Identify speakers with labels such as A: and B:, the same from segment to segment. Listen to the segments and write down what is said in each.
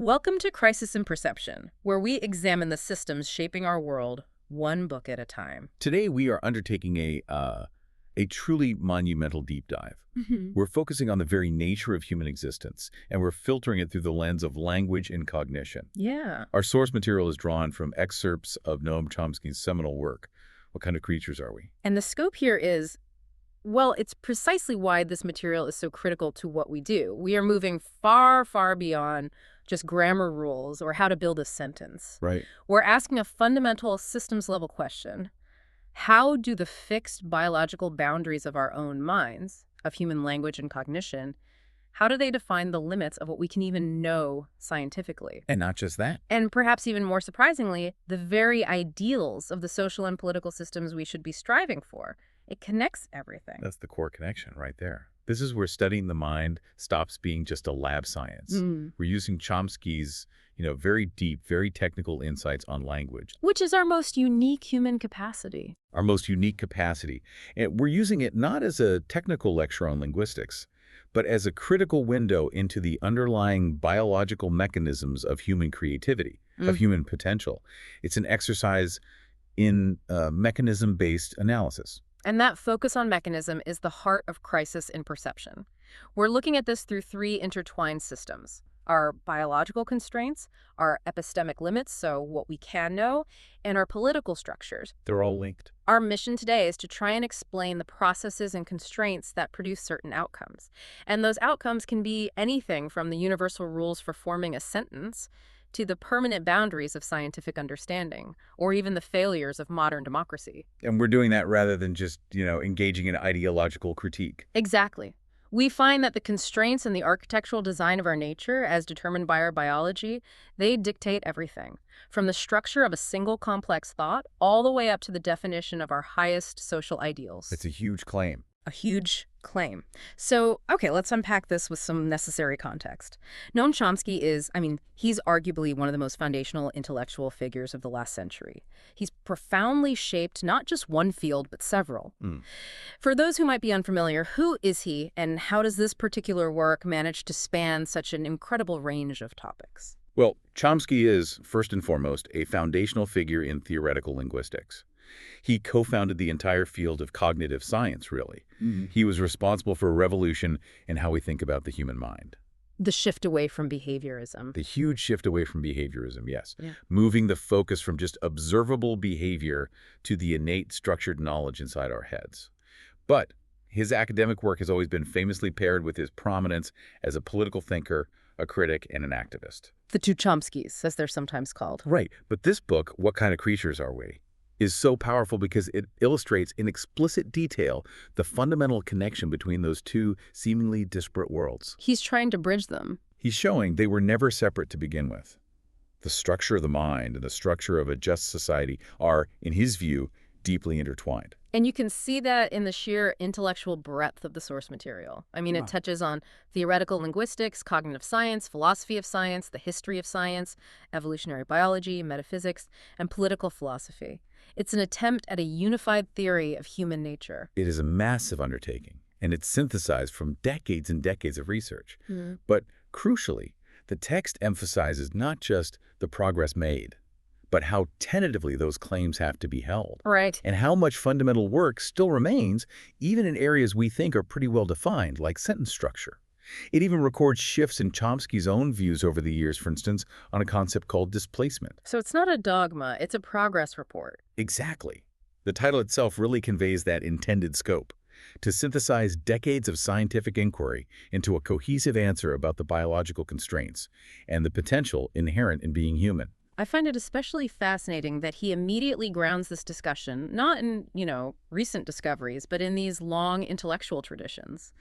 A: Welcome to Crisis in Perception, where we examine the systems shaping our world, one book at a time.
B: Today, we are undertaking a truly monumental deep dive. We're focusing on the very nature of human existence, and we're filtering it through the lens of language and cognition.
A: Yeah.
B: Our source material is drawn from excerpts of Noam Chomsky's seminal work. What kind of creatures are we?
A: And the scope here is, well, it's precisely why this material is so critical to what we do. We are moving far, far beyond just grammar rules or how to build a sentence.
B: Right.
A: We're asking a fundamental systems-level question. How do the fixed biological boundaries of our own minds, of human language and cognition, how do they define the limits of what we can even know scientifically?
B: And not just that.
A: And perhaps even more surprisingly, the very ideals of the social and political systems we should be striving for. It connects everything.
B: That's the core connection right there. This is where studying the mind stops being just a lab science. We're using Chomsky's, very deep, very technical insights on language.
A: Which is our most unique human capacity.
B: Our most unique capacity. And we're using it not as a technical lecture on linguistics, but as a critical window into the underlying biological mechanisms of human creativity, of human potential. It's an exercise in mechanism-based analysis.
A: And that focus on mechanism is the heart of Crisis in Perception. We're looking at this through three intertwined systems: our biological constraints, our epistemic limits, so what we can know, and our political structures.
B: They're all linked.
A: Our mission today is to try and explain the processes and constraints that produce certain outcomes. And those outcomes can be anything from the universal rules for forming a sentence to the permanent boundaries of scientific understanding, or even the failures of modern democracy.
B: And we're doing that rather than just, engaging in ideological critique.
A: Exactly. We find that the constraints and the architectural design of our nature, as determined by our biology, they dictate everything, from the structure of a single complex thought all the way up to the definition of our highest social ideals.
B: It's a huge claim.
A: A huge claim. So, okay, let's unpack this with some necessary context. Noam Chomsky is, he's arguably one of the most foundational intellectual figures of the last century. He's profoundly shaped not just one field, but several. For those who might be unfamiliar, who is he, and how does this particular work manage to span such an incredible range of topics?
B: Well, Chomsky is, first and foremost, a foundational figure in theoretical linguistics. He co-founded the entire field of cognitive science, really. He was responsible for a revolution in how we think about the human mind.
A: The shift away from behaviorism.
B: The huge shift away from behaviorism, yes.
A: Yeah.
B: Moving the focus from just observable behavior to the innate structured knowledge inside our heads. But his academic work has always been famously paired with his prominence as a political thinker, a critic, and an activist.
A: The two Chomskys, as they're sometimes called.
B: Right. But this book, What Kind of Creatures Are We?, is so powerful because it illustrates in explicit detail the fundamental connection between those two seemingly disparate worlds.
A: He's trying to bridge them.
B: He's showing they were never separate to begin with. The structure of the mind and the structure of a just society are, in his view, deeply intertwined.
A: And you can see that in the sheer intellectual breadth of the source material. It touches on theoretical linguistics, cognitive science, philosophy of science, the history of science, evolutionary biology, metaphysics, and political philosophy. It's an attempt at a unified theory of human nature.
B: It is a massive undertaking, and it's synthesized from decades and decades of research. But crucially, the text emphasizes not just the progress made, but how tentatively those claims have to be held.
A: Right.
B: And how much fundamental work still remains, even in areas we think are pretty well defined, like sentence structure. It even records shifts in Chomsky's own views over the years, for instance, on a concept called displacement.
A: So it's not a dogma, it's a progress report.
B: Exactly. The title itself really conveys that intended scope, to synthesize decades of scientific inquiry into a cohesive answer about the biological constraints and the potential inherent in being human.
A: I find it especially fascinating that he immediately grounds this discussion, not in, recent discoveries, but in these long intellectual traditions.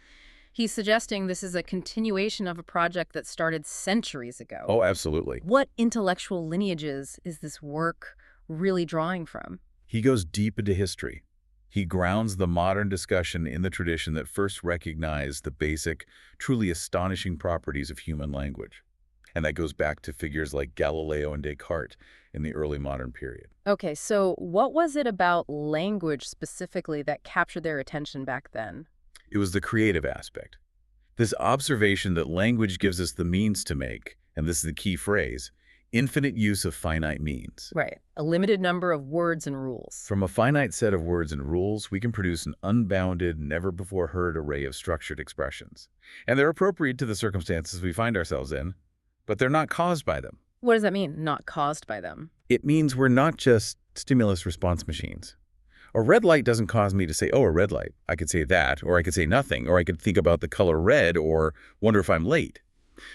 A: He's suggesting this is a continuation of a project that started centuries ago.
B: Oh, absolutely.
A: What intellectual lineages is this work really drawing from?
B: He goes deep into history. He grounds the modern discussion in the tradition that first recognized the basic, truly astonishing properties of human language. And that goes back to figures like Galileo and Descartes in the early modern period.
A: Okay, so what was it about language specifically that captured their attention back then?
B: It was the creative aspect. This observation that language gives us the means to make, and this is the key phrase, infinite use of finite means.
A: Right. A limited number of words and rules.
B: From a finite set of words and rules, we can produce an unbounded, never-before-heard array of structured expressions. And they're appropriate to the circumstances we find ourselves in, but they're not caused by them.
A: What does that mean, not caused by them?
B: It means we're not just stimulus response machines. A red light doesn't cause me to say, oh, a red light. I could say that, or I could say nothing, or I could think about the color red, or wonder if I'm late.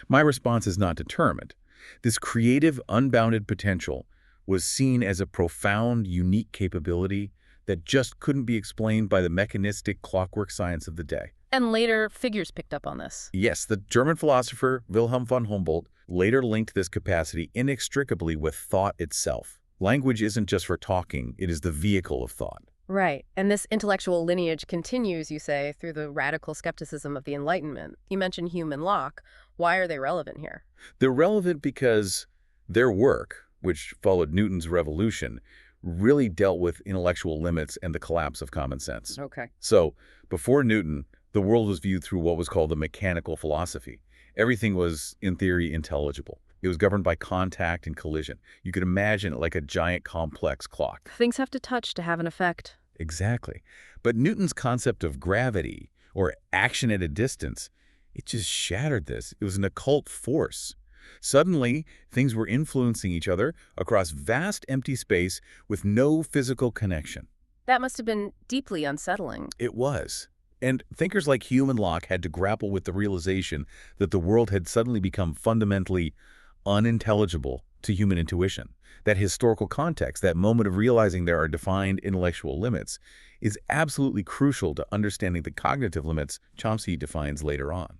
B: My response is not determined. This creative, unbounded potential was seen as a profound, unique capability that just couldn't be explained by the mechanistic clockwork science of the day.
A: And later, figures picked up on this.
B: Yes, the German philosopher Wilhelm von Humboldt later linked this capacity inextricably with thought itself. Language isn't just for talking, it is the vehicle of thought.
A: Right. And this intellectual lineage continues, you say, through the radical skepticism of the Enlightenment. You mentioned Hume and Locke. Why are they relevant here?
B: They're relevant because their work, which followed Newton's revolution, really dealt with intellectual limits and the collapse of common sense.
A: Okay.
B: So, before Newton, the world was viewed through what was called the mechanical philosophy. Everything was, in theory, intelligible. It was governed by contact and collision. You could imagine it like a giant complex clock.
A: Things have to touch to have an effect.
B: Exactly. But Newton's concept of gravity, or action at a distance, it just shattered this. It was an occult force. Suddenly, things were influencing each other across vast empty space with no physical connection.
A: That must have been deeply unsettling.
B: It was. And thinkers like Hume and Locke had to grapple with the realization that the world had suddenly become fundamentally unintelligible to human intuition. That historical context, that moment of realizing there are defined intellectual limits, is absolutely crucial to understanding the cognitive limits Chomsky defines later on.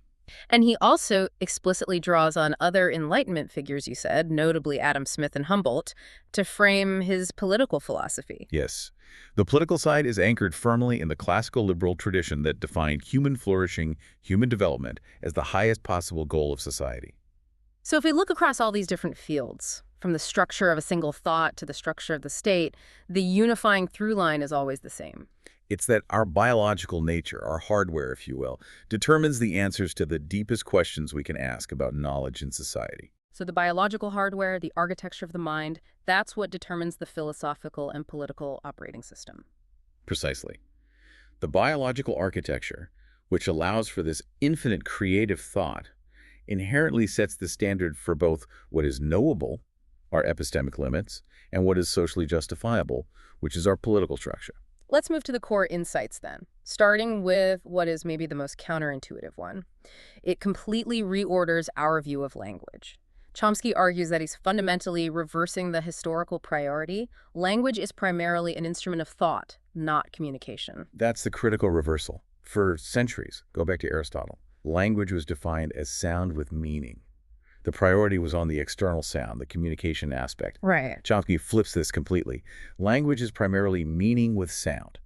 A: And he also explicitly draws on other Enlightenment figures, you said, notably Adam Smith and Humboldt, to frame his political philosophy.
B: Yes. The political side is anchored firmly in the classical liberal tradition that defined human flourishing, human development, as the highest possible goal of society.
A: So if we look across all these different fields, from the structure of a single thought to the structure of the state, the unifying through line is always the same.
B: It's that our biological nature, our hardware, if you will, determines the answers to the deepest questions we can ask about knowledge in society.
A: So the biological hardware, the architecture of the mind, that's what determines the philosophical and political operating system.
B: Precisely. The biological architecture, which allows for this infinite creative thought, inherently sets the standard for both what is knowable, our epistemic limits, and what is socially justifiable, which is our political structure.
A: Let's move to the core insights then, starting with what is maybe the most counterintuitive one. It completely reorders our view of language. Chomsky argues that he's fundamentally reversing the historical priority. Language is primarily an instrument of thought, not communication.
B: That's the critical reversal. For centuries, go back to Aristotle, language was defined as sound with meaning. The priority was on the external sound, the communication aspect.
A: Right.
B: Chomsky flips this completely. Language is primarily meaning with sound.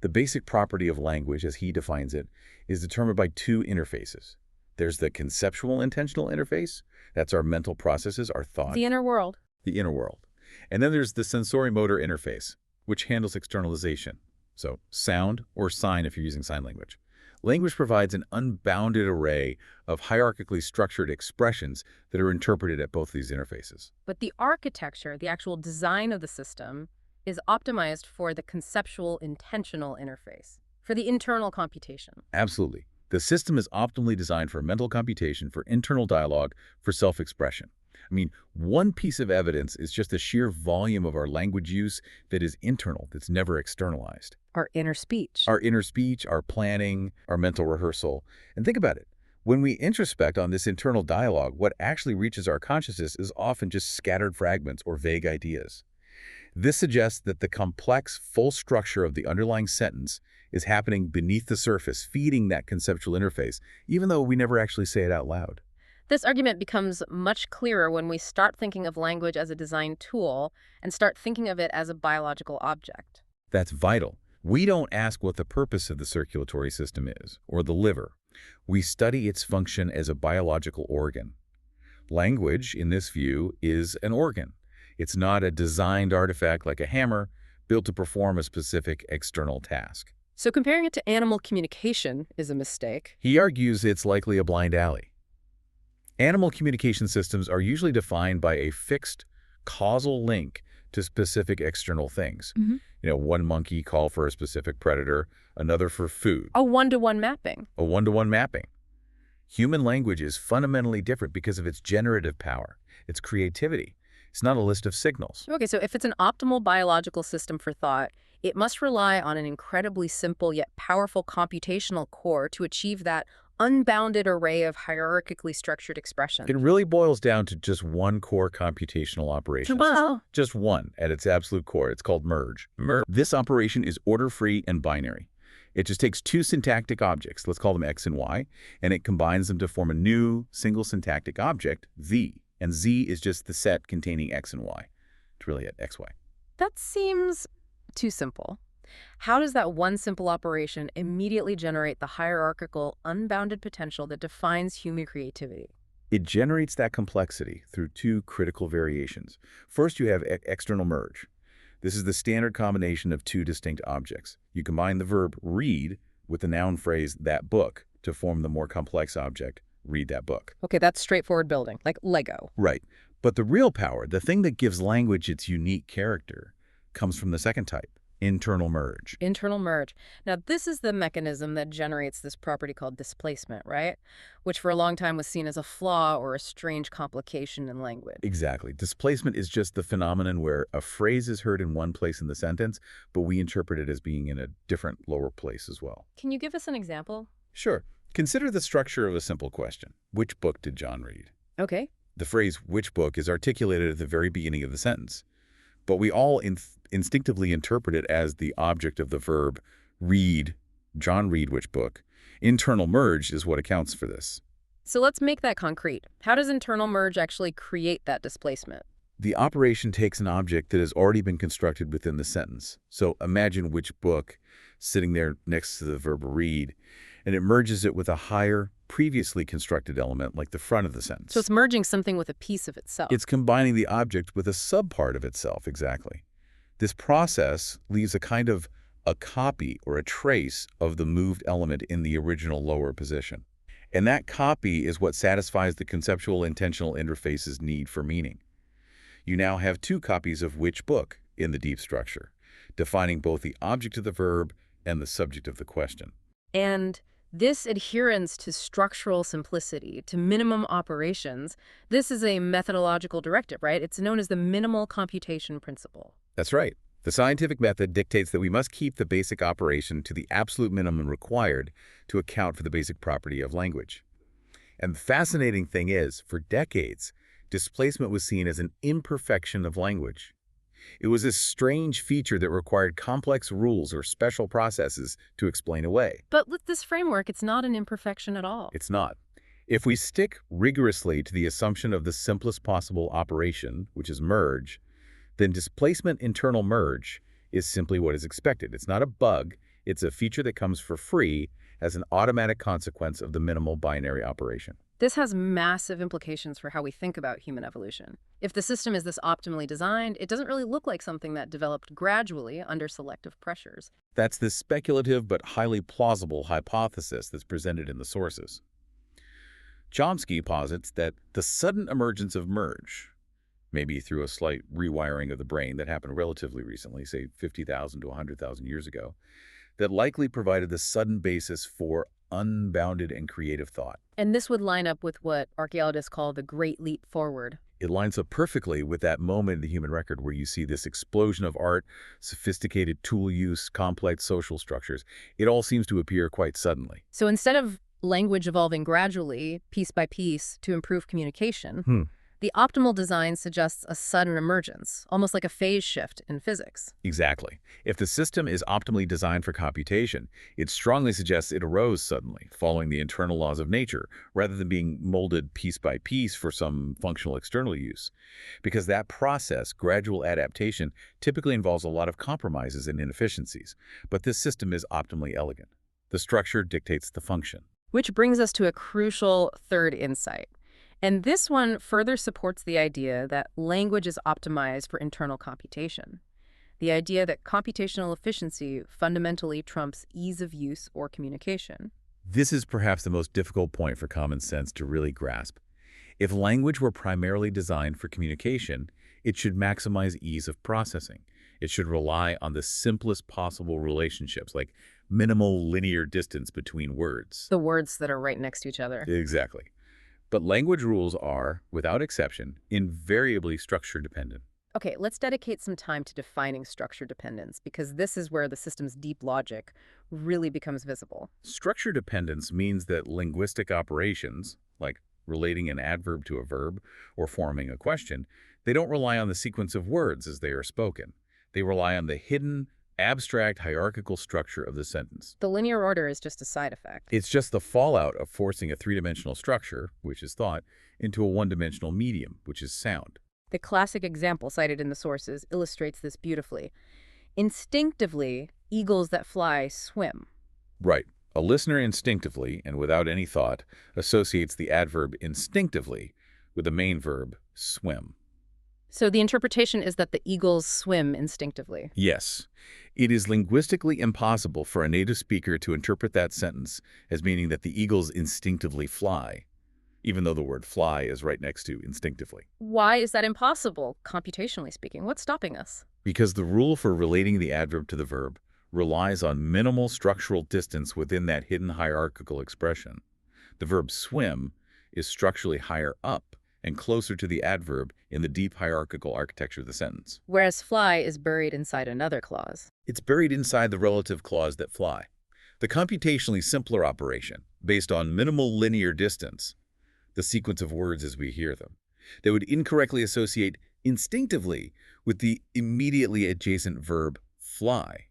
B: The basic property of language, as he defines it, is determined by two interfaces. There's the conceptual intentional interface. That's our mental processes, our thought.
A: The inner world.
B: The inner world. And then there's the sensory-motor interface, which handles externalization. So sound or sign if you're using sign language. Language provides an unbounded array of hierarchically structured expressions that are interpreted at both these interfaces.
A: But the architecture, the actual design of the system, is optimized for the conceptual intentional interface, for the internal computation.
B: Absolutely. The system is optimally designed for mental computation, for internal dialogue, for self-expression. I mean, one piece of evidence is just the sheer volume of our language use that is internal, that's never externalized.
A: Our inner speech.
B: Our inner speech, our planning, our mental rehearsal. And think about it. When we introspect on this internal dialogue, what actually reaches our consciousness is often just scattered fragments or vague ideas. This suggests that the complex, full structure of the underlying sentence is happening beneath the surface, feeding that conceptual interface, even though we never actually say it out loud.
A: This argument becomes much clearer when we start thinking of language as a design tool and start thinking of it as a biological object.
B: That's vital. We don't ask what the purpose of the circulatory system is, or the liver. We study its function as a biological organ. Language, in this view, is an organ. It's not a designed artifact like a hammer built to perform a specific external task.
A: So comparing it to animal communication is a mistake.
B: He argues it's likely a blind alley. Animal communication systems are usually defined by a fixed causal link to specific external things.
A: Hmm.
B: One monkey call for a specific predator, another for food,
A: A one-to-one mapping.
B: a one-to-one mapping. Human language is fundamentally different because of its generative power, its creativity. It's not a list of signals.
A: Okay, so if it's an optimal biological system for thought, it must rely on an incredibly simple yet powerful computational core to achieve that unbounded array of hierarchically structured expression.
B: It really boils down to just one core computational operation.
A: Wow.
B: Just one at its absolute core. It's called merge. This operation is order-free and binary. It just takes two syntactic objects, let's call them X and Y, and it combines them to form a new single syntactic object, Z. And Z is just the set containing X and Y. It's really at XY.
A: That seems too simple. How does that one simple operation immediately generate the hierarchical, unbounded potential that defines human creativity?
B: It generates that complexity through two critical variations. First, you have external merge. This is the standard combination of two distinct objects. You combine the verb read with the noun phrase that book to form the more complex object, read that book.
A: Okay, that's straightforward building, like Lego.
B: Right. But the real power, the thing that gives language its unique character, comes from the second type, internal merge.
A: Internal merge. Now, this is the mechanism that generates this property called displacement, right? Which for a long time was seen as a flaw or a strange complication in language.
B: Exactly. Displacement is just the phenomenon where a phrase is heard in one place in the sentence, but we interpret it as being in a different lower place as well.
A: Can you give us an example?
B: Sure. Consider the structure of a simple question. Which book did John read?
A: Okay.
B: The phrase which book is articulated at the very beginning of the sentence, but we all instinctively interpret it as the object of the verb read, John read which book. Internal merge is what accounts for this.
A: So let's make that concrete. How does internal merge actually create that displacement?
B: The operation takes an object that has already been constructed within the sentence. So imagine which book sitting there next to the verb read, and it merges it with a higher, previously constructed element like the front of the sentence.
A: So it's merging something with a piece of itself.
B: It's combining the object with a subpart of itself, exactly. This process leaves a kind of a copy or a trace of the moved element in the original lower position. And that copy is what satisfies the conceptual intensional interface's need for meaning. You now have two copies of which book in the deep structure, defining both the object of the verb and the subject of the question.
A: And this adherence to structural simplicity, to minimum operations, this is a methodological directive, right? It's known as the minimal computation principle.
B: That's right. The scientific method dictates that we must keep the basic operation to the absolute minimum required to account for the basic property of language. And the fascinating thing is, for decades, displacement was seen as an imperfection of language. It was this strange feature that required complex rules or special processes to explain away.
A: But with this framework, it's not an imperfection at all.
B: It's not. If we stick rigorously to the assumption of the simplest possible operation, which is merge, then displacement internal merge is simply what is expected. It's not a bug. It's a feature that comes for free as an automatic consequence of the minimal binary operation.
A: This has massive implications for how we think about human evolution. If the system is this optimally designed, it doesn't really look like something that developed gradually under selective pressures.
B: That's the speculative but highly plausible hypothesis that's presented in the sources. Chomsky posits that the sudden emergence of merge, maybe through a slight rewiring of the brain that happened relatively recently, say 50,000 to 100,000 years ago, that likely provided the sudden basis for unbounded and creative thought.
A: And this would line up with what archaeologists call the Great Leap Forward.
B: It lines up perfectly with that moment in the human record where you see this explosion of art, sophisticated tool use, complex social structures. It all seems to appear quite suddenly.
A: So instead of language evolving gradually, piece by piece, to improve communication, the optimal design suggests a sudden emergence, almost like a phase shift in physics.
B: Exactly. If the system is optimally designed for computation, it strongly suggests it arose suddenly, following the internal laws of nature, rather than being molded piece by piece for some functional external use. Because that process, gradual adaptation, typically involves a lot of compromises and inefficiencies. But this system is optimally elegant. The structure dictates the function.
A: Which brings us to a crucial third insight. And this one further supports the idea that language is optimized for internal computation. The idea that computational efficiency fundamentally trumps ease of use or communication.
B: This is perhaps the most difficult point for common sense to really grasp. If language were primarily designed for communication, it should maximize ease of processing. It should rely on the simplest possible relationships, like minimal linear distance between words.
A: The words that are right next to each other.
B: Exactly. But language rules are, without exception, invariably structure dependent.
A: Okay, let's dedicate some time to defining structure dependence, because this is where the system's deep logic really becomes visible.
B: Structure dependence means that linguistic operations, like relating an adverb to a verb or forming a question, they don't rely on the sequence of words as they are spoken. They rely on the hidden, abstract hierarchical structure of the sentence.
A: The linear order is just a side effect.
B: It's just the fallout of forcing a three-dimensional structure, which is thought, into a one-dimensional medium, which is sound.
A: The classic example cited in the sources illustrates this beautifully. Instinctively, eagles that fly swim.
B: Right. A listener instinctively, and without any thought, associates the adverb instinctively with the main verb, swim.
A: So the interpretation is that the eagles swim instinctively.
B: Yes. It is linguistically impossible for a native speaker to interpret that sentence as meaning that the eagles instinctively fly, even though the word fly is right next to instinctively.
A: Why is that impossible, computationally speaking? What's stopping us?
B: Because the rule for relating the adverb to the verb relies on minimal structural distance within that hidden hierarchical expression. The verb swim is structurally higher up and closer to the adverb in the deep hierarchical architecture of the sentence.
A: Whereas fly is buried inside another clause.
B: It's buried inside the relative clause that fly. The computationally simpler operation, based on minimal linear distance, the sequence of words as we hear them, that would incorrectly associate instinctively with the immediately adjacent verb fly.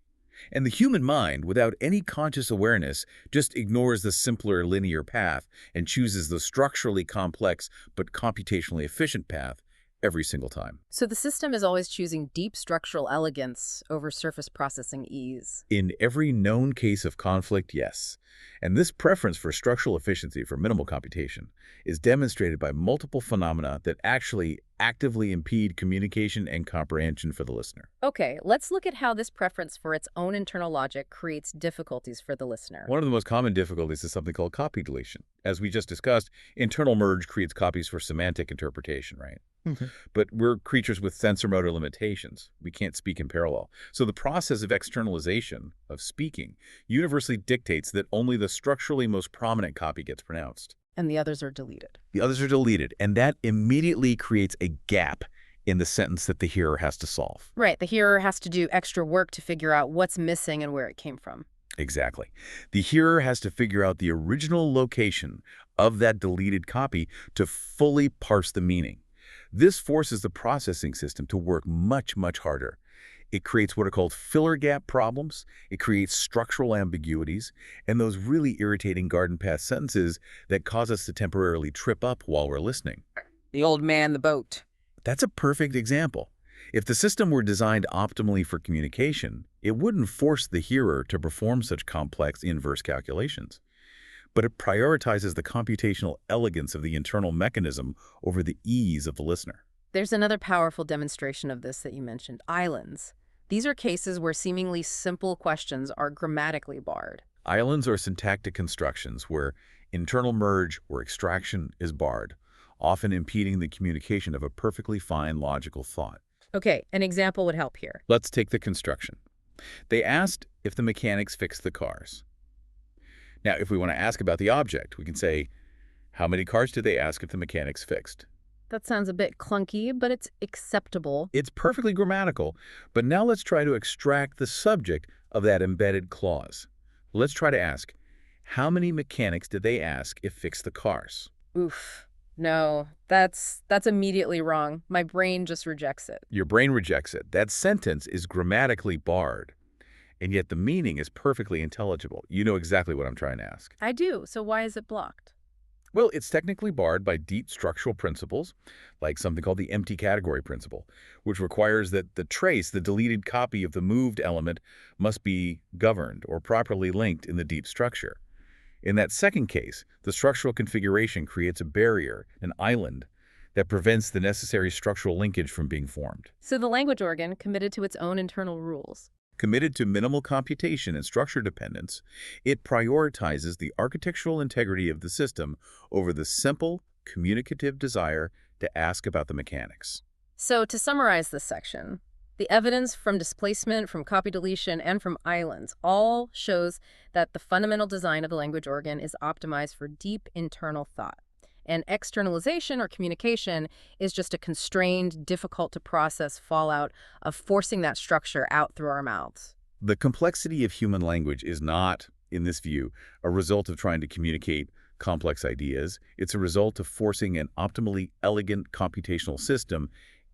B: And the human mind, without any conscious awareness, just ignores the simpler linear path and chooses the structurally complex but computationally efficient path every single time.
A: So the system is always choosing deep structural elegance over surface processing ease.
B: In every known case of conflict, yes. And this preference for structural efficiency for minimal computation is demonstrated by multiple phenomena that actually actively impede communication and comprehension for the listener.
A: Okay, let's look at how this preference for its own internal logic creates difficulties for the listener.
B: One of the most common difficulties is something called copy deletion. As we just discussed, internal merge creates copies for semantic interpretation, right? But we're creatures with sensor motor limitations. We can't speak in parallel. So the process of externalization, of speaking, universally dictates that only the structurally most prominent copy gets pronounced.
A: And the others are deleted.
B: The others are deleted, and that immediately creates a gap in the sentence that the hearer has to solve.
A: Right, the hearer has to do extra work to figure out what's missing and where it came from.
B: Exactly. The hearer has to figure out the original location of that deleted copy to fully parse the meaning. This forces the processing system to work much, much harder. It creates what are called filler gap problems. It creates structural ambiguities and those really irritating garden path sentences that cause us to temporarily trip up while we're listening.
A: The old man, the boat.
B: That's a perfect example. If the system were designed optimally for communication, it wouldn't force the hearer to perform such complex inverse calculations. But it prioritizes the computational elegance of the internal mechanism over the ease of the listener.
A: There's another powerful demonstration of this that you mentioned, islands. These are cases where seemingly simple questions are grammatically barred.
B: Islands are syntactic constructions where internal merge or extraction is barred, often impeding the communication of a perfectly fine logical thought.
A: Okay, an example would help here.
B: Let's take the construction. They asked if the mechanics fixed the cars. Now, if we want to ask about the object, we can say, how many cars did they ask if the mechanics fixed?
A: That sounds a bit clunky, but it's acceptable.
B: It's perfectly grammatical, but now let's try to extract the subject of that embedded clause. Let's try to ask, how many mechanics did they ask if fixed the cars?
A: Oof. No, that's immediately wrong. My brain just rejects it.
B: Your brain rejects it. That sentence is grammatically barred, and yet the meaning is perfectly intelligible. You know exactly what I'm trying to ask.
A: I do, so why is it blocked?
B: Well, it's technically barred by deep structural principles, like something called the empty category principle, which requires that the trace, the deleted copy of the moved element, must be governed or properly linked in the deep structure. In that second case, the structural configuration creates a barrier, an island, that prevents the necessary structural linkage from being formed.
A: So the language organ, committed to its own internal rules.
B: Committed to minimal computation and structure dependence, it prioritizes the architectural integrity of the system over the simple, communicative desire to ask about the mechanics.
A: So to summarize this section, the evidence from displacement, from copy deletion, and from islands all shows that the fundamental design of the language organ is optimized for deep internal thought. And externalization or communication is just a constrained, difficult to process fallout of forcing that structure out through our mouths.
B: The complexity of human language is not, in this view, a result of trying to communicate complex ideas. It's a result of forcing an optimally elegant computational system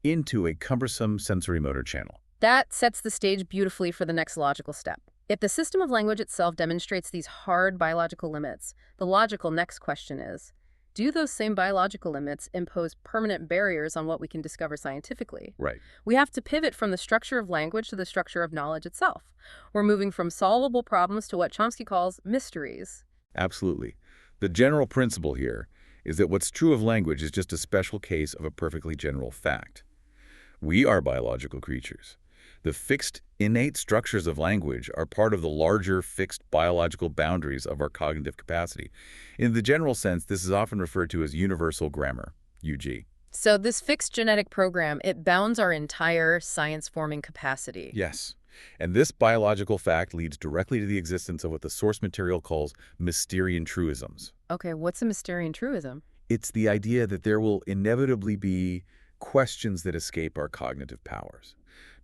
B: into a cumbersome sensory motor channel.
A: That sets the stage beautifully for the next logical step. If the system of language itself demonstrates these hard biological limits, the logical next question is, do those same biological limits impose permanent barriers on what we can discover scientifically?
B: Right.
A: We have to pivot from the structure of language to the structure of knowledge itself. We're moving from solvable problems to what Chomsky calls mysteries.
B: Absolutely. The general principle here is that what's true of language is just a special case of a perfectly general fact. We are biological creatures. The fixed, innate structures of language are part of the larger, fixed biological boundaries of our cognitive capacity. In the general sense, this is often referred to as universal grammar, UG.
A: So this fixed genetic program, it bounds our entire science-forming capacity.
B: Yes. And this biological fact leads directly to the existence of what the source material calls Mysterian truisms.
A: Okay, what's a Mysterian truism?
B: It's the idea that there will inevitably be questions that escape our cognitive powers.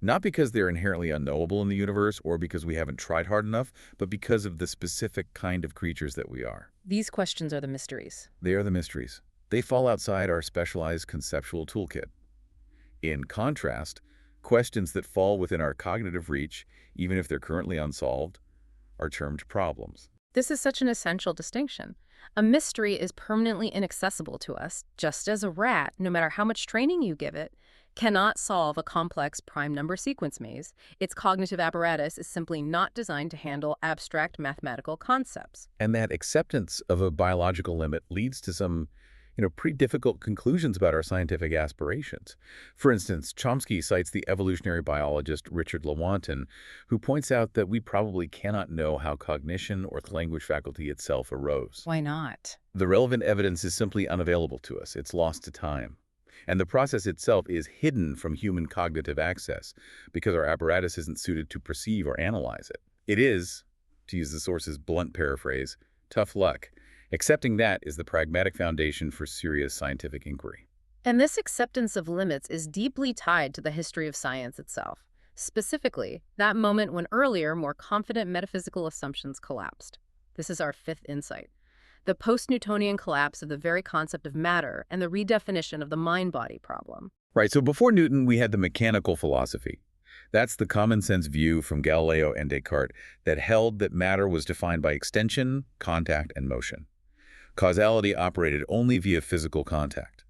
B: Not because they're inherently unknowable in the universe or because we haven't tried hard enough, but because of the specific kind of creatures that we are.
A: These questions are the mysteries.
B: They are the mysteries. They fall outside our specialized conceptual toolkit. In contrast, questions that fall within our cognitive reach, even if they're currently unsolved, are termed problems.
A: This is such an essential distinction. A mystery is permanently inaccessible to us, just as a rat, no matter how much training you give it, cannot solve a complex prime number sequence maze. Its cognitive apparatus is simply not designed to handle abstract mathematical concepts.
B: And that acceptance of a biological limit leads to some pretty difficult conclusions about our scientific aspirations. For instance, Chomsky cites the evolutionary biologist Richard Lewontin, who points out that we probably cannot know how cognition or the language faculty itself arose.
A: Why not?
B: The relevant evidence is simply unavailable to us. It's lost to time. And the process itself is hidden from human cognitive access because our apparatus isn't suited to perceive or analyze it. It is, to use the source's blunt paraphrase, tough luck. Accepting that is the pragmatic foundation for serious scientific inquiry.
A: And this acceptance of limits is deeply tied to the history of science itself. Specifically, that moment when earlier, more confident metaphysical assumptions collapsed. This is our fifth insight. The post-Newtonian collapse of the very concept of matter and the redefinition of the mind-body problem.
B: Right, so before Newton, we had the mechanical philosophy. That's the common-sense view from Galileo and Descartes that held that matter was defined by extension, contact, and motion. Causality operated only via physical contact.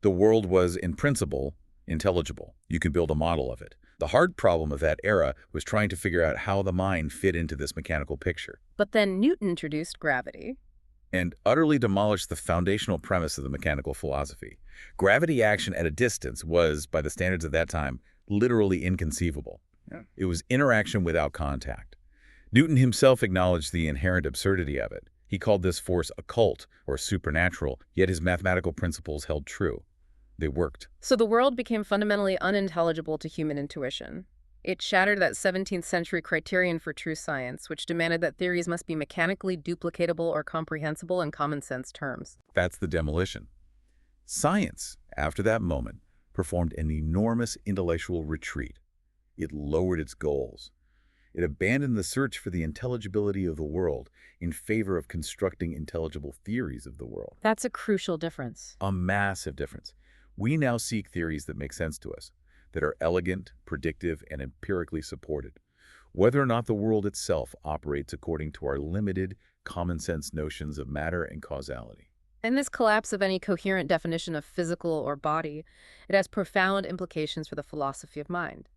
B: The world was, in principle, intelligible. You could build a model of it. The hard problem of that era was trying to figure out how the mind fit into this mechanical picture.
A: But then Newton introduced gravity.
B: And utterly demolished the foundational premise of the mechanical philosophy. Gravity action at a distance was, by the standards of that time, literally inconceivable. Yeah. It was interaction without contact. Newton himself acknowledged the inherent absurdity of it. He called this force occult or supernatural, yet his mathematical principles held true. They worked.
A: So the world became fundamentally unintelligible to human intuition. It shattered that 17th century criterion for true science, which demanded that theories must be mechanically duplicatable or comprehensible in common sense terms.
B: That's the demolition. Science, after that moment, performed an enormous intellectual retreat. It lowered its goals. It abandoned the search for the intelligibility of the world in favor of constructing intelligible theories of the world.
A: That's a crucial difference.
B: A massive difference. We now seek theories that make sense to us, that are elegant, predictive, and empirically supported, whether or not the world itself operates according to our limited, common-sense notions of matter and causality.
A: And this collapse of any coherent definition of physical or body, it has profound implications for the philosophy of mind.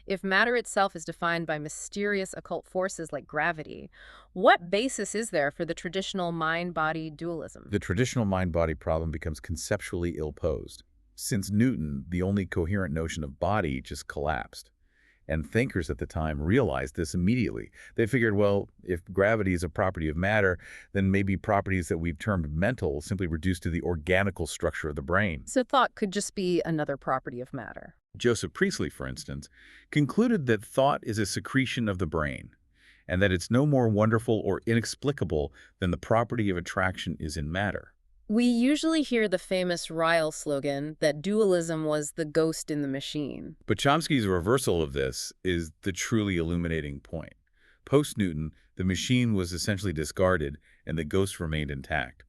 A: If matter itself is defined by mysterious occult forces like gravity, what basis is there for the traditional mind-body dualism?
B: The traditional mind-body problem becomes conceptually ill-posed. Since Newton, the only coherent notion of body just collapsed. And thinkers at the time realized this immediately. They figured, well, if gravity is a property of matter, then maybe properties that we've termed mental simply reduce to the organical structure of the brain.
A: So thought could just be another property of matter.
B: Joseph Priestley, for instance, concluded that thought is a secretion of the brain, and that it's no more wonderful or inexplicable than the property of attraction is in matter.
A: We usually hear the famous Ryle slogan that dualism was the ghost in the machine.
B: But Chomsky's reversal of this is the truly illuminating point. Post-Newton, the machine was essentially discarded and the ghost remained intact.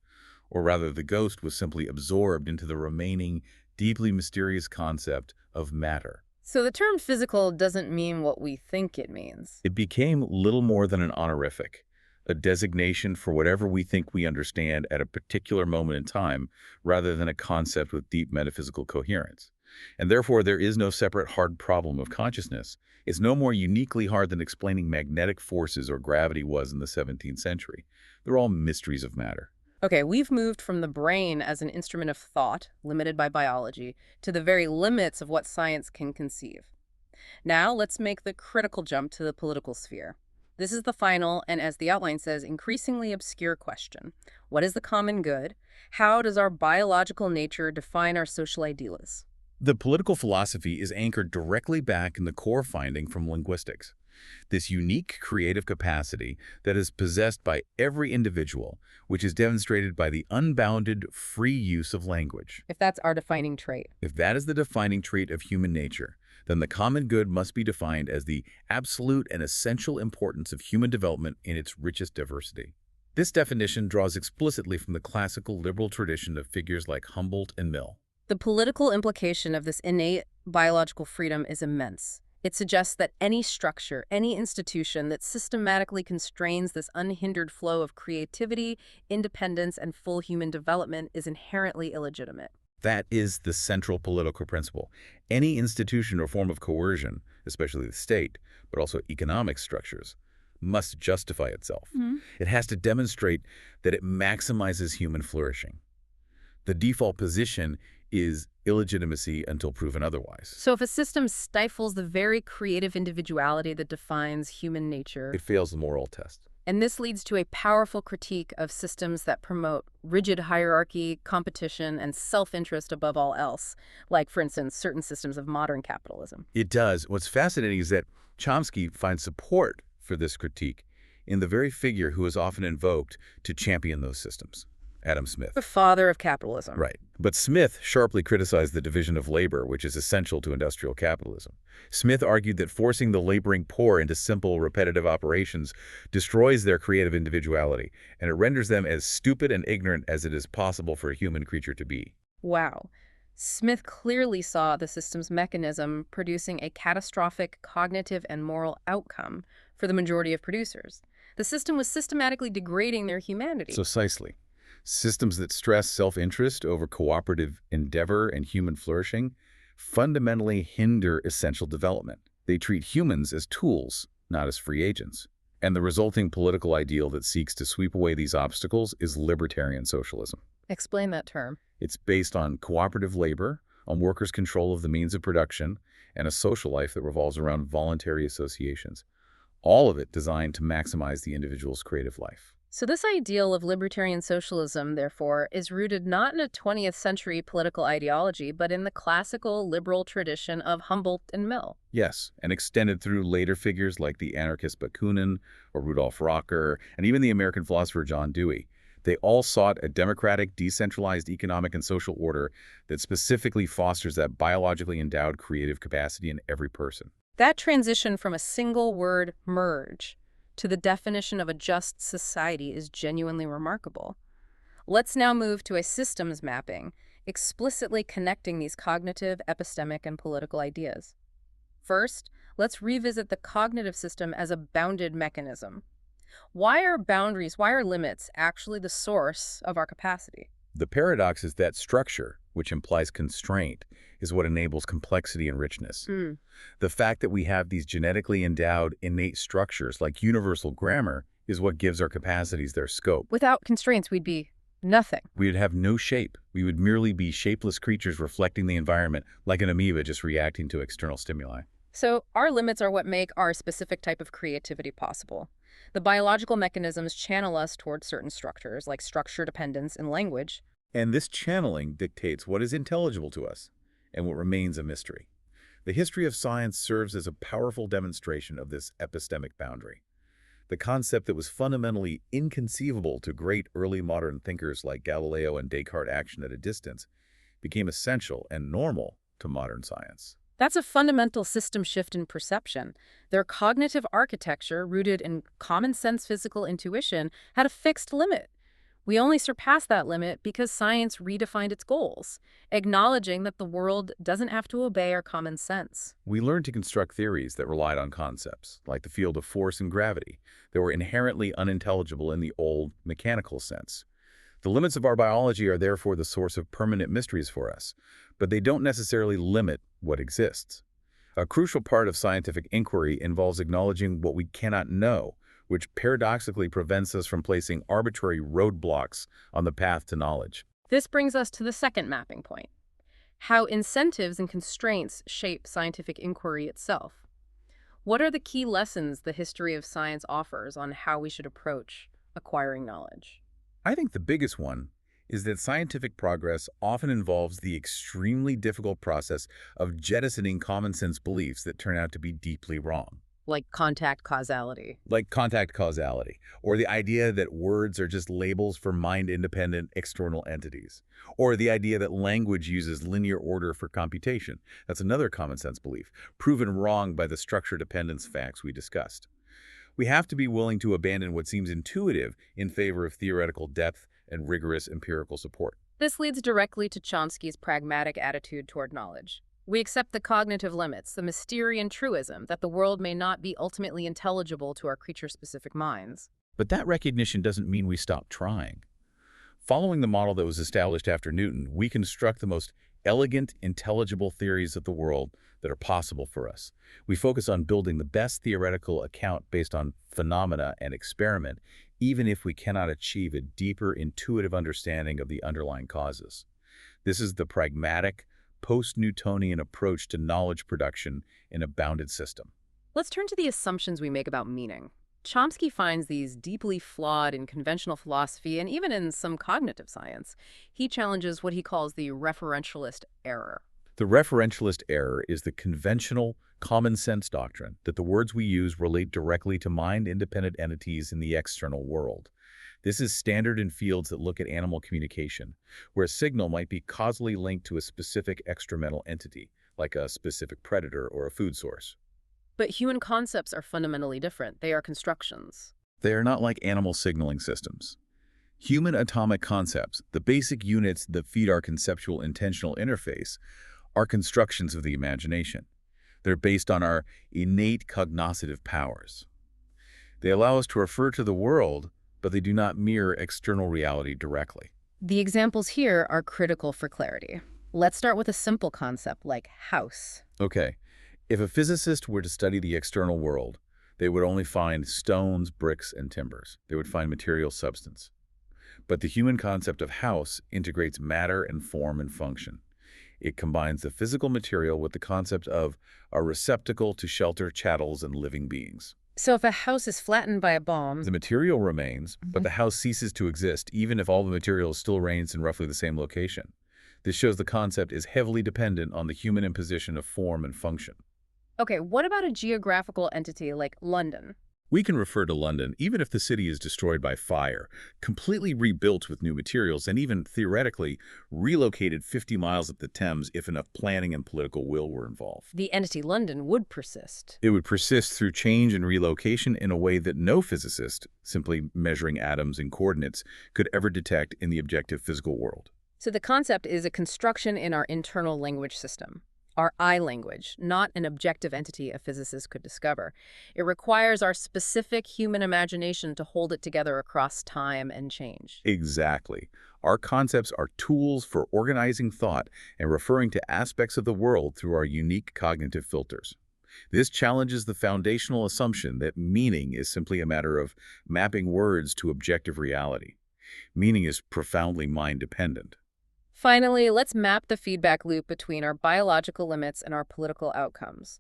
B: Or rather, the ghost was simply absorbed into the remaining, deeply mysterious concept of matter.
A: So the term physical doesn't mean what we think it means.
B: It became little more than an honorific, a designation for whatever we think we understand at a particular moment in time, rather than a concept with deep metaphysical coherence. And therefore, there is no separate hard problem of consciousness. It's no more uniquely hard than explaining magnetic forces or gravity was in the 17th century. They're all mysteries of matter.
A: Okay, we've moved from the brain as an instrument of thought, limited by biology, to the very limits of what science can conceive. Now, let's make the critical jump to the political sphere. This is the final, and as the outline says, increasingly obscure question. What is the common good? How does our biological nature define our social ideals?
B: The political philosophy is anchored directly back in the core finding from linguistics. This unique creative capacity that is possessed by every individual, which is demonstrated by the unbounded, free use of language.
A: If that's our defining trait.
B: If that is the defining trait of human nature, then the common good must be defined as the absolute and essential importance of human development in its richest diversity. This definition draws explicitly from the classical liberal tradition of figures like Humboldt and Mill.
A: The political implication of this innate biological freedom is immense. It suggests that any structure, any institution that systematically constrains this unhindered flow of creativity, independence, and full human development is inherently illegitimate.
B: That is the central political principle. Any institution or form of coercion, especially the state, but also economic structures, must justify itself. It has to demonstrate that it maximizes human flourishing. The default position is illegitimacy until proven otherwise.
A: So if a system stifles the very creative individuality that defines human nature,
B: It fails the moral test.
A: and this leads to a powerful critique of systems that promote rigid hierarchy, competition, and self-interest above all else, like, for instance, certain systems of modern capitalism.
B: It does. What's fascinating is that Chomsky finds support for this critique in the very figure who is often invoked to champion those systems, Adam Smith.
A: The father of capitalism.
B: Right. But Smith sharply criticized the division of labor, which is essential to industrial capitalism. Smith argued that forcing the laboring poor into simple, repetitive operations destroys their creative individuality, and it renders them as stupid and ignorant as it is possible for a human creature to be.
A: Wow. Smith clearly saw the system's mechanism producing a catastrophic cognitive and moral outcome for the majority of producers. The system was systematically degrading their humanity.
B: Precisely. Systems that stress self-interest over cooperative endeavor and human flourishing fundamentally hinder essential development. They treat humans as tools, not as free agents. And the resulting political ideal that seeks to sweep away these obstacles is libertarian socialism.
A: Explain that term.
B: It's based on cooperative labor, on workers' control of the means of production, and a social life that revolves around voluntary associations. All of it designed to maximize the individual's creative life.
A: So this ideal of libertarian socialism, therefore, is rooted not in a 20th century political ideology, but in the classical liberal tradition of Humboldt and Mill.
B: Yes, and extended through later figures like the anarchist Bakunin or Rudolf Rocker, and even the American philosopher John Dewey. They all sought a democratic, decentralized economic and social order that specifically fosters that biologically endowed creative capacity in every person.
A: That transition from a single word, merge, to the definition of a just society is genuinely remarkable. Let's now move to a systems mapping, explicitly connecting these cognitive, epistemic, and political ideas. First, let's revisit the cognitive system as a bounded mechanism. Why are boundaries, why are limits actually the source of our capacity?
B: The paradox is that structure, which implies constraint, is what enables complexity and richness. The fact that we have these genetically endowed innate structures like universal grammar is what gives our capacities their scope.
A: Without constraints, we'd be nothing.
B: We would have no shape. We would merely be shapeless creatures reflecting the environment, like an amoeba just reacting to external stimuli.
A: So our limits are what make our specific type of creativity possible. The biological mechanisms channel us towards certain structures, like structure dependence in language.
B: And this channeling dictates what is intelligible to us and what remains a mystery. The history of science serves as a powerful demonstration of this epistemic boundary. The concept that was fundamentally inconceivable to great early modern thinkers like Galileo and Descartes' action at a distance became essential and normal to modern science.
A: That's a fundamental system shift in perception. Their cognitive architecture, rooted in common sense physical intuition, had a fixed limit. We only surpassed that limit because science redefined its goals, acknowledging that the world doesn't have to obey our common sense.
B: We learned to construct theories that relied on concepts, like the field of force and gravity, that were inherently unintelligible in the old mechanical sense. The limits of our biology are therefore the source of permanent mysteries for us, but they don't necessarily limit what exists. A crucial part of scientific inquiry involves acknowledging what we cannot know, which paradoxically prevents us from placing arbitrary roadblocks on the path to knowledge.
A: This brings us to the second mapping point: how incentives and constraints shape scientific inquiry itself. What are the key lessons the history of science offers on how we should approach acquiring knowledge?
B: I think the biggest one is that scientific progress often involves the extremely difficult process of jettisoning common sense beliefs that turn out to be deeply wrong.
A: Like contact causality.
B: Like contact causality, or the idea that words are just labels for mind-independent external entities, or the idea that language uses linear order for computation. That's another common sense belief, proven wrong by the structure dependence facts we discussed. We have to be willing to abandon what seems intuitive in favor of theoretical depth and rigorous empirical support.
A: This leads directly to Chomsky's pragmatic attitude toward knowledge. We accept the cognitive limits, the Mysterian truism that the world may not be ultimately intelligible to our creature-specific minds.
B: But that recognition doesn't mean we stop trying. Following the model that was established after Newton, we construct the most elegant, intelligible theories of the world that are possible for us. We focus on building the best theoretical account based on phenomena and experiment, even if we cannot achieve a deeper intuitive understanding of the underlying causes. This is the pragmatic, post-Newtonian approach to knowledge production in a bounded system.
A: Let's turn to the assumptions we make about meaning. Chomsky finds these deeply flawed in conventional philosophy and even in some cognitive science. He challenges what he calls the referentialist error.
B: The referentialist error is the conventional, common-sense doctrine that the words we use relate directly to mind-independent entities in the external world. This is standard in fields that look at animal communication, where a signal might be causally linked to a specific extramental entity, like a specific predator or a food source.
A: But human concepts are fundamentally different. They are constructions.
B: They are not like animal signaling systems. Human atomic concepts, the basic units that feed our conceptual intentional interface, are constructions of the imagination. They're based on our innate cognoscitive powers. They allow us to refer to the world, but they do not mirror external reality directly.
A: The examples here are critical for clarity. Let's start with a simple concept like house.
B: Okay, if a physicist were to study the external world, they would only find stones, bricks, and timbers. They would find material substance. But the human concept of house integrates matter and form and function. It combines the physical material with the concept of a receptacle to shelter chattels and living beings.
A: So if a house is flattened by a bomb,
B: The material remains, but the house ceases to exist even if all the material still remains in roughly the same location. This shows the concept is heavily dependent on the human imposition of form and function.
A: Okay, what about a geographical entity like London?
B: We can refer to London even if the city is destroyed by fire, completely rebuilt with new materials, and even theoretically relocated 50 miles up the Thames if enough planning and political will were involved.
A: The entity London would persist.
B: It would persist through change and relocation in a way that no physicist, simply measuring atoms and coordinates, could ever detect in the objective physical world.
A: So the concept is a construction in our internal language system. Our I language, not an objective entity a physicist could discover. It requires our specific human imagination to hold it together across time and change.
B: Exactly. Our concepts are tools for organizing thought and referring to aspects of the world through our unique cognitive filters. This challenges the foundational assumption that meaning is simply a matter of mapping words to objective reality. Meaning is profoundly mind-dependent.
A: Finally, let's map the feedback loop between our biological limits and our political outcomes.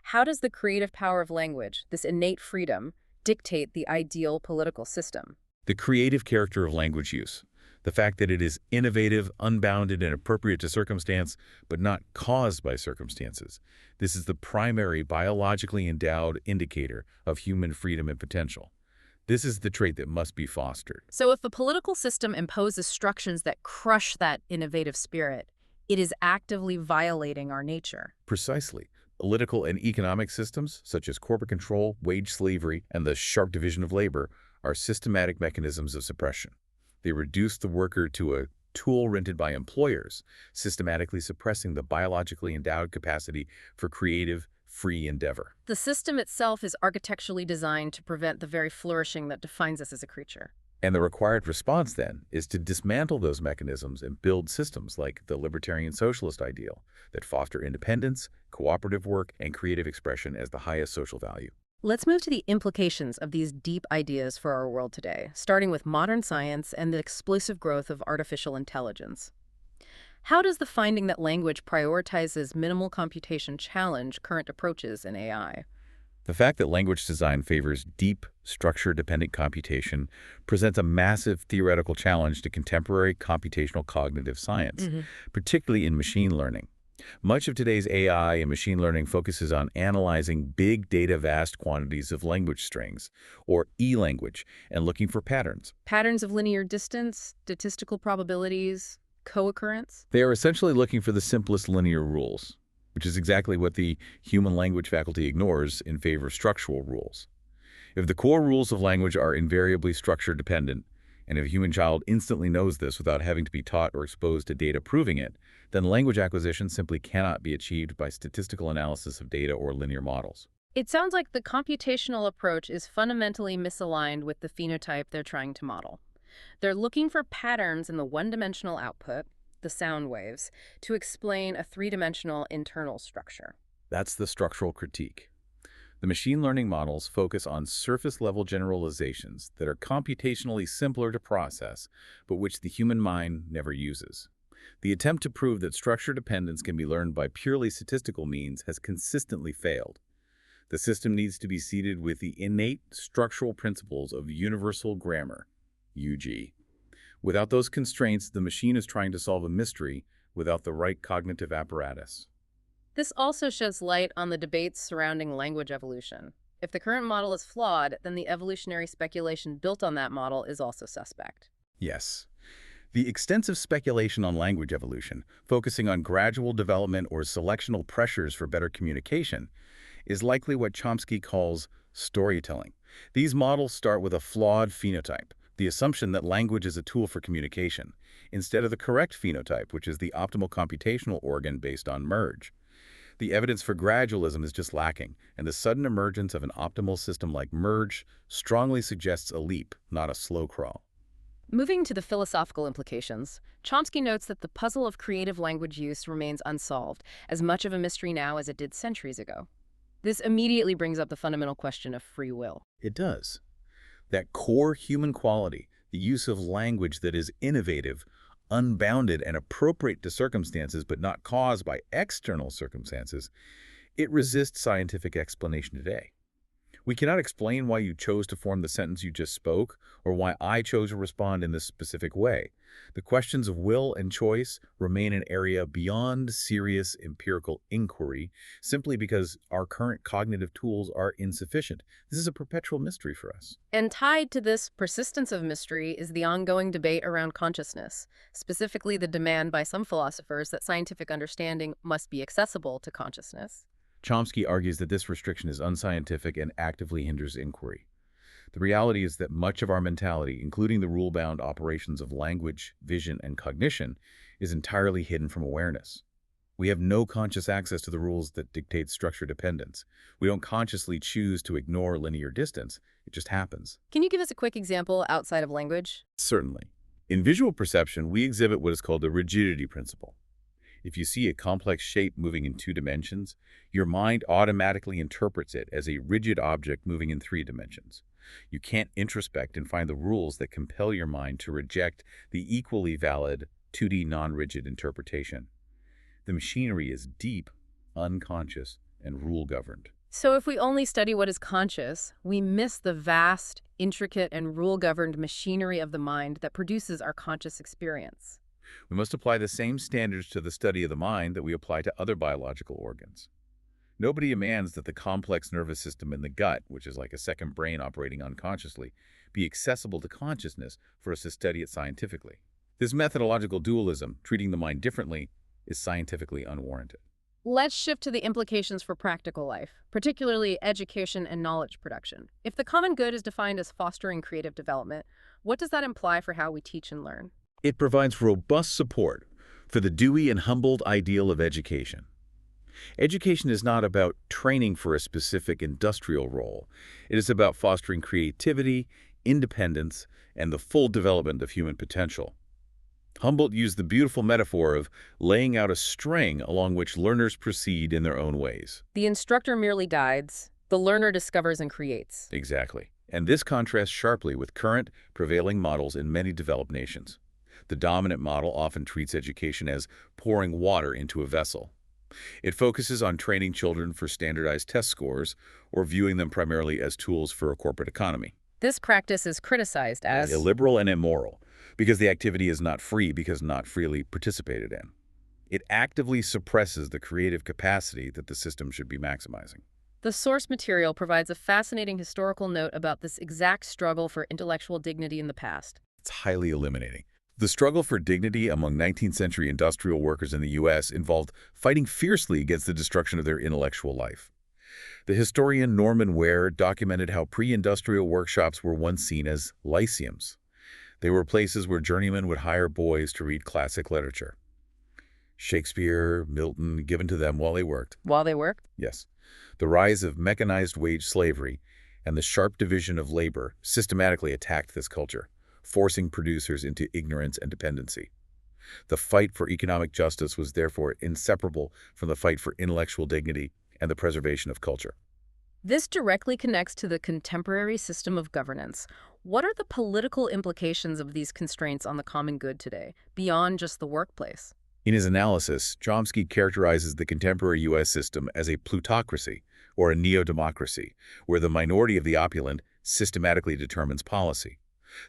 A: How does the creative power of language, this innate freedom, dictate the ideal political system?
B: The creative character of language use, the fact that it is innovative, unbounded, and appropriate to circumstance, but not caused by circumstances. This is the primary biologically endowed indicator of human freedom and potential. This is the trait that must be fostered.
A: So if a political system imposes structures that crush that innovative spirit, it is actively violating our nature.
B: Precisely. Political and economic systems, such as corporate control, wage slavery, and the sharp division of labor, are systematic mechanisms of suppression. They reduce the worker to a tool rented by employers, systematically suppressing the biologically endowed capacity for creative, free endeavor.
A: The system itself is architecturally designed to prevent the very flourishing that defines us as a creature.
B: And the required response, then, is to dismantle those mechanisms and build systems like the libertarian socialist ideal that foster independence, cooperative work, and creative expression as the highest social value.
A: Let's move to the implications of these deep ideas for our world today, starting with modern science and the explosive growth of artificial intelligence. How does the finding that language prioritizes minimal computation challenge current approaches in AI?
B: The fact that language design favors deep, structure-dependent computation presents a massive theoretical challenge to contemporary computational cognitive science, particularly in machine learning. Much of today's AI and machine learning focuses on analyzing big data vast quantities of language strings, or e-language, and looking for patterns.
A: Patterns of linear distance, statistical probabilities, co-occurrence?
B: They are essentially looking for the simplest linear rules, which is exactly what the human language faculty ignores in favor of structural rules. If the core rules of language are invariably structure-dependent, and if a human child instantly knows this without having to be taught or exposed to data proving it, then language acquisition simply cannot be achieved by statistical analysis of data or linear models.
A: It sounds like the computational approach is fundamentally misaligned with the phenotype they're trying to model. They're looking for patterns in the one-dimensional output, the sound waves, to explain a three-dimensional internal structure.
B: That's the structural critique. The machine learning models focus on surface-level generalizations that are computationally simpler to process, but which the human mind never uses. The attempt to prove that structure dependence can be learned by purely statistical means has consistently failed. The system needs to be seated with the innate structural principles of universal grammar, UG. Without those constraints, the machine is trying to solve a mystery without the right cognitive apparatus.
A: This also sheds light on the debates surrounding language evolution. If the current model is flawed, then the evolutionary speculation built on that model is also suspect.
B: Yes. The extensive speculation on language evolution, focusing on gradual development or selectional pressures for better communication, is likely what Chomsky calls storytelling. These models start with a flawed phenotype, the assumption that language is a tool for communication, instead of the correct phenotype, which is the optimal computational organ based on merge. The evidence for gradualism is just lacking, and the sudden emergence of an optimal system like merge strongly suggests a leap, not a slow crawl.
A: Moving to the philosophical implications, Chomsky notes that the puzzle of creative language use remains unsolved, as much of a mystery now as it did centuries ago. This immediately brings up the fundamental question of free will.
B: It does. That core human quality, the use of language that is innovative, unbounded, and appropriate to circumstances but not caused by external circumstances, it resists scientific explanation today. We cannot explain why you chose to form the sentence you just spoke, or why I chose to respond in this specific way. The questions of will and choice remain an area beyond serious empirical inquiry, simply because our current cognitive tools are insufficient. This is a perpetual mystery for us.
A: And tied to this persistence of mystery is the ongoing debate around consciousness, specifically the demand by some philosophers that scientific understanding must be accessible to consciousness.
B: Chomsky argues that this restriction is unscientific and actively hinders inquiry. The reality is that much of our mentality, including the rule-bound operations of language, vision, and cognition, is entirely hidden from awareness. We have no conscious access to the rules that dictate structure dependence. We don't consciously choose to ignore linear distance. It just happens.
A: Can you give us a quick example outside of language?
B: Certainly. In visual perception, we exhibit what is called the rigidity principle. If you see a complex shape moving in 2 dimensions, your mind automatically interprets it as a rigid object moving in 3 dimensions. You can't introspect and find the rules that compel your mind to reject the equally valid 2D non-rigid interpretation. The machinery is deep, unconscious, and rule-governed.
A: So if we only study what is conscious, we miss the vast, intricate, and rule-governed machinery of the mind that produces our conscious experience.
B: We must apply the same standards to the study of the mind that we apply to other biological organs. Nobody demands that the complex nervous system in the gut, which is like a second brain operating unconsciously, be accessible to consciousness for us to study it scientifically. This methodological dualism, treating the mind differently, is scientifically unwarranted.
A: Let's shift to the implications for practical life, particularly education and knowledge production. If the common good is defined as fostering creative development, what does that imply for how we teach and learn?
B: It provides robust support for the dewy and humbled ideal of education. Education is not about training for a specific industrial role. It is about fostering creativity, independence, and the full development of human potential. Humboldt used the beautiful metaphor of laying out a string along which learners proceed in their own ways.
A: The instructor merely guides, the learner discovers and creates.
B: Exactly. And this contrasts sharply with current, prevailing models in many developed nations. The dominant model often treats education as pouring water into a vessel. It focuses on training children for standardized test scores or viewing them primarily as tools for a corporate economy.
A: This practice is criticized as
B: Illiberal and immoral, because the activity is not free because not freely participated in. It actively suppresses the creative capacity that the system should be maximizing.
A: The source material provides a fascinating historical note about this exact struggle for intellectual dignity in the past.
B: It's highly illuminating. The struggle for dignity among 19th century industrial workers in the U.S. involved fighting fiercely against the destruction of their intellectual life. The historian Norman Ware documented how pre-industrial workshops were once seen as lyceums. They were places where journeymen would hire boys to read classic literature. Shakespeare, Milton, given to them while they worked.
A: While they worked?
B: Yes. The rise of mechanized wage slavery and the sharp division of labor systematically attacked this culture, forcing producers into ignorance and dependency. The fight for economic justice was therefore inseparable from the fight for intellectual dignity and the preservation of culture.
A: This directly connects to the contemporary system of governance. What are the political implications of these constraints on the common good today, beyond just the workplace?
B: In his analysis, Chomsky characterizes the contemporary U.S. system as a plutocracy, or a neo-democracy, where the minority of the opulent systematically determines policy.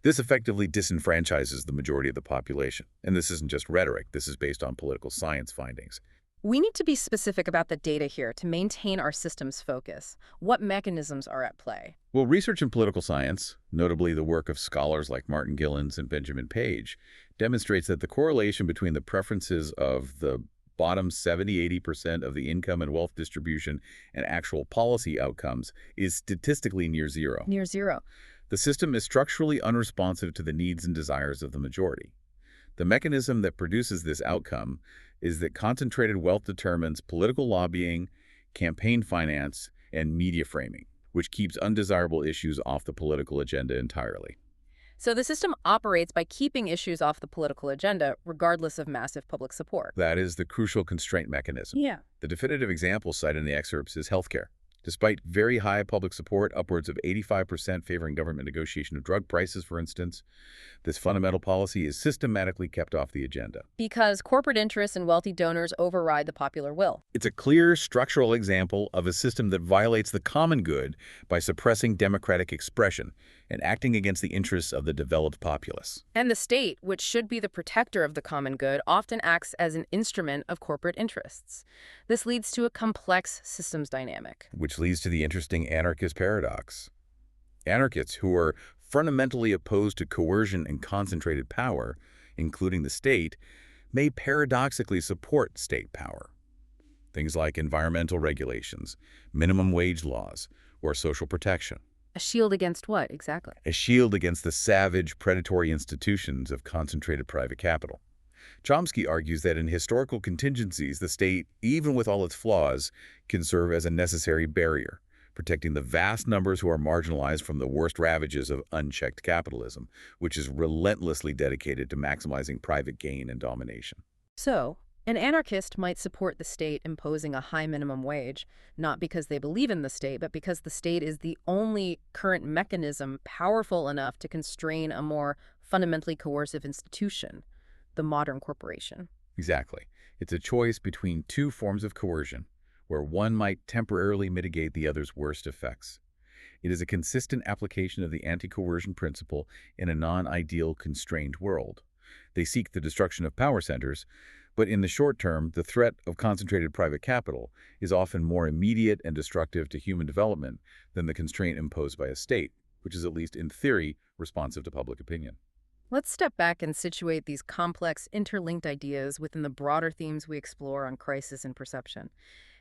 B: This effectively disenfranchises the majority of the population. And this isn't just rhetoric. This is based on political science findings.
A: We need to be specific about the data here to maintain our system's focus. What mechanisms are at play?
B: Well, research in political science, notably the work of scholars like Martin Gilens and Benjamin Page, demonstrates that the correlation between the preferences of the bottom 70–80% of the income and wealth distribution and actual policy outcomes is statistically near zero.
A: Near zero.
B: The system is structurally unresponsive to the needs and desires of the majority. The mechanism that produces this outcome is that concentrated wealth determines political lobbying, campaign finance, and media framing, which keeps undesirable issues off the political agenda entirely.
A: So the system operates by keeping issues off the political agenda, regardless of massive public support.
B: That is the crucial constraint mechanism.
A: Yeah.
B: The definitive example cited in the excerpts is healthcare. Despite very high public support, upwards of 85% favoring government negotiation of drug prices, for instance, this fundamental policy is systematically kept off the agenda.
A: Because corporate interests and wealthy donors override the popular will.
B: It's a clear structural example of a system that violates the common good by suppressing democratic expression and acting against the interests of the developed populace.
A: And the state, which should be the protector of the common good, often acts as an instrument of corporate interests. This leads to a complex systems dynamic.
B: Which leads to the interesting anarchist paradox. Anarchists who are fundamentally opposed to coercion and concentrated power, including the state, may paradoxically support state power. Things like environmental regulations, minimum wage laws, or social protection.
A: A shield against what, exactly?
B: A shield against the savage, predatory institutions of concentrated private capital. Chomsky argues that in historical contingencies, the state, even with all its flaws, can serve as a necessary barrier, protecting the vast numbers who are marginalized from the worst ravages of unchecked capitalism, which is relentlessly dedicated to maximizing private gain and domination.
A: So, an anarchist might support the state imposing a high minimum wage, not because they believe in the state, but because the state is the only current mechanism powerful enough to constrain a more fundamentally coercive institution, the modern corporation.
B: Exactly. It's a choice between two forms of coercion, where one might temporarily mitigate the other's worst effects. It is a consistent application of the anti-coercion principle in a non-ideal constrained world. They seek the destruction of power centers, but in the short term, the threat of concentrated private capital is often more immediate and destructive to human development than the constraint imposed by a state, which is at least in theory responsive to public opinion.
A: Let's step back and situate these complex, interlinked ideas within the broader themes we explore on crisis and perception.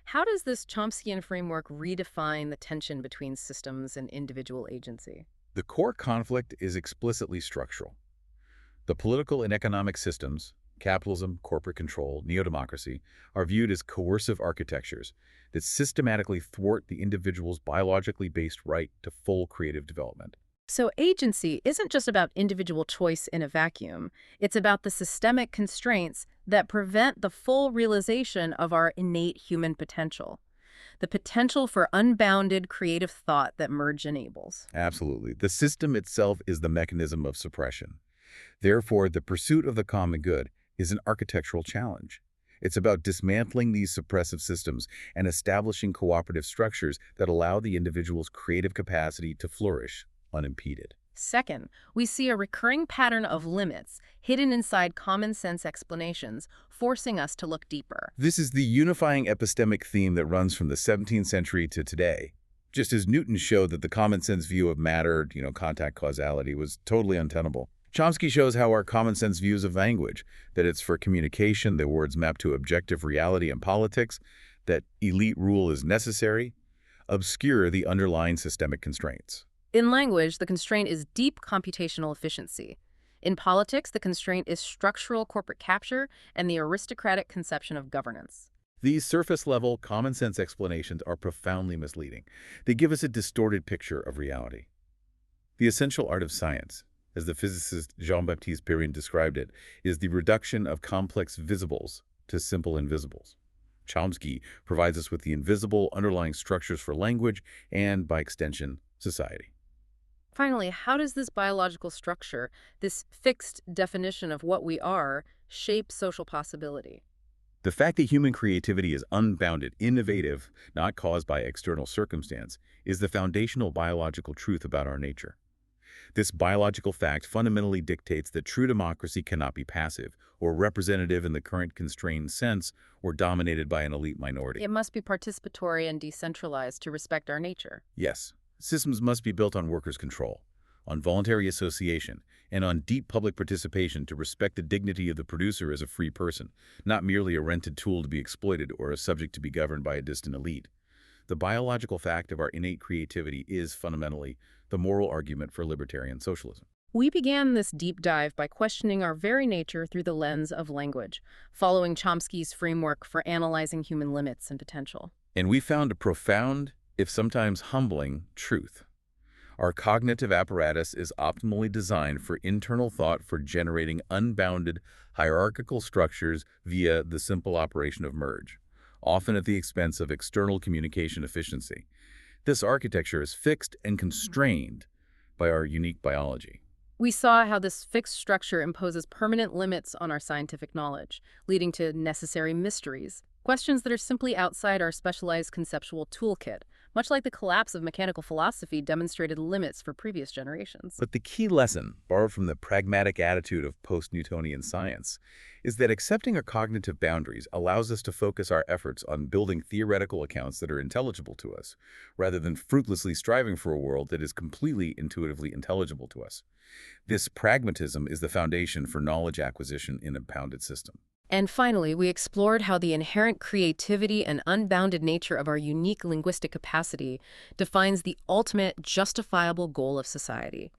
A: How does this Chomskyan framework redefine the tension between systems and individual agency?
B: The core conflict is explicitly structural. The political and economic systems, capitalism, corporate control, neo-democracy, are viewed as coercive architectures that systematically thwart the individual's biologically based right to full creative development.
A: So agency isn't just about individual choice in a vacuum. It's about the systemic constraints that prevent the full realization of our innate human potential. The potential for unbounded creative thought that merge enables.
B: Absolutely. The system itself is the mechanism of suppression. Therefore, the pursuit of the common good is an architectural challenge. It's about dismantling these suppressive systems and establishing cooperative structures that allow the individual's creative capacity to flourish unimpeded.
A: Second, we see a recurring pattern of limits hidden inside common sense explanations, forcing us to look deeper.
B: This is the unifying epistemic theme that runs from the 17th century to today. Just as Newton showed that the common sense view of matter, contact causality, was totally untenable, Chomsky shows how our common sense views of language, that it's for communication, that words map to objective reality and politics, that elite rule is necessary, obscure the underlying systemic constraints.
A: In language, the constraint is deep computational efficiency. In politics, the constraint is structural corporate capture and the aristocratic conception of governance.
B: These surface-level, common-sense explanations are profoundly misleading. They give us a distorted picture of reality. The essential art of science, as the physicist Jean-Baptiste Perrin described it, is the reduction of complex visibles to simple invisibles. Chomsky provides us with the invisible underlying structures for language and, by extension, society.
A: Finally, how does this biological structure, this fixed definition of what we are, shape social possibility?
B: The fact that human creativity is unbounded, innovative, not caused by external circumstance, is the foundational biological truth about our nature. This biological fact fundamentally dictates that true democracy cannot be passive, or representative in the current constrained sense, or dominated by an elite minority.
A: It must be participatory and decentralized to respect our nature.
B: Yes, systems must be built on workers' control, on voluntary association, and on deep public participation to respect the dignity of the producer as a free person, not merely a rented tool to be exploited or a subject to be governed by a distant elite. The biological fact of our innate creativity is fundamentally the moral argument for libertarian socialism.
A: We began this deep dive by questioning our very nature through the lens of language, following Chomsky's framework for analyzing human limits and potential.
B: And we found a profound, if sometimes humbling, truth. Our cognitive apparatus is optimally designed for internal thought for generating unbounded hierarchical structures via the simple operation of merge, often at the expense of external communication efficiency. This architecture is fixed and constrained by our unique biology.
A: We saw how this fixed structure imposes permanent limits on our scientific knowledge, leading to necessary mysteries, questions that are simply outside our specialized conceptual toolkit, much like the collapse of mechanical philosophy demonstrated limits for previous generations.
B: But the key lesson, borrowed from the pragmatic attitude of post-Newtonian science, is that accepting our cognitive boundaries allows us to focus our efforts on building theoretical accounts that are intelligible to us, rather than fruitlessly striving for a world that is completely intuitively intelligible to us. This pragmatism is the foundation for knowledge acquisition in a bounded system.
A: And finally, we explored how the inherent creativity and unbounded nature of our unique linguistic capacity defines the ultimate justifiable goal of society: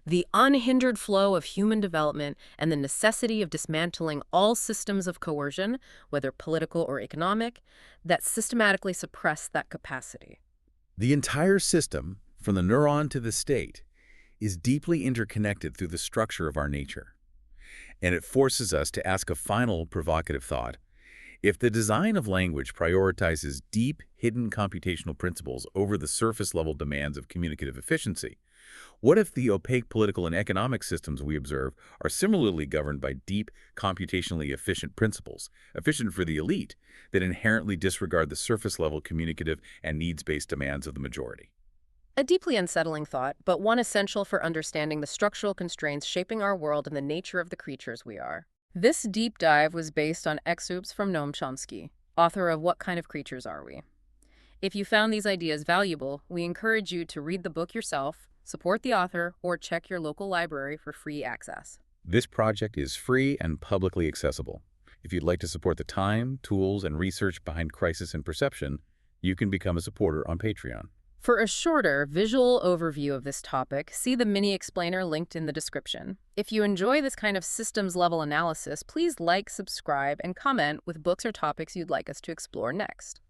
A: the unhindered flow of human development and the necessity of dismantling all systems of coercion, whether political or economic, that systematically suppress that capacity.
B: The entire system, from the neuron to the state, is deeply interconnected through the structure of our nature. And it forces us to ask a final provocative thought. If the design of language prioritizes deep, hidden computational principles over the surface-level demands of communicative efficiency, What if the opaque political and economic systems we observe are similarly governed by deep, computationally efficient principles, efficient for the elite, that inherently disregard the surface-level communicative and needs-based demands of the majority?
A: A deeply unsettling thought, but one essential for understanding the structural constraints shaping our world and the nature of the creatures we are. This deep dive was based on excerpts from Noam Chomsky, author of What Kind of Creatures Are We? If you found these ideas valuable, we encourage you to read the book yourself, support the author, or check your local library for free access.
B: This project is free and publicly accessible. If you'd like to support the time, tools, and research behind crisis and perception, you can become a supporter on Patreon.
A: For a shorter, visual overview of this topic, see the mini explainer linked in the description. If you enjoy this kind of systems-level analysis, please like, subscribe, and comment with books or topics you'd like us to explore next.